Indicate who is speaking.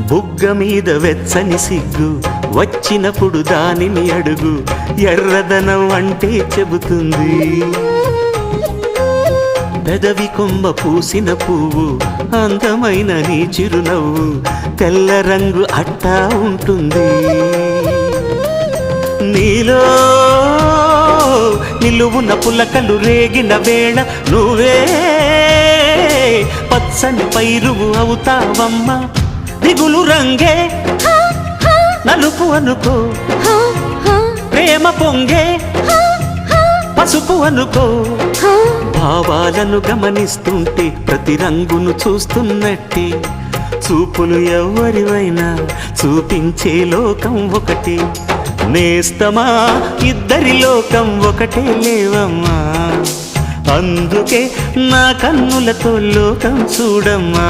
Speaker 1: బుగ్గ మీద వెచ్చని సిగ్గు వచ్చినప్పుడు దానిని అడుగు, ఎర్రదనం అంటే చెబుతుంది. పెదవి కొమ్మ పూసిన పువ్వు అందమైన నీ చిరునవ్వు, తెల్ల రంగు అట్టా ఉంటుంది. నీలో నిలువున పులకలు రేగిన వేళ నువ్వే పచ్చని పైరువు అవుతావమ్మా. దిగులు రంగే నలుపు అనుకో, ప్రేమ పొంగే పసుపు అనుకో. భావాలను గమనిస్తుంటే ప్రతి రంగును చూస్తున్నట్టే, చూపులు ఎవరివైనా చూపించే లోకం ఒకటి. నేస్తమా ఇద్దరి లోకం ఒకటే లేవమ్మా, అందుకే నా కన్నులతో లోకం చూడమ్మా.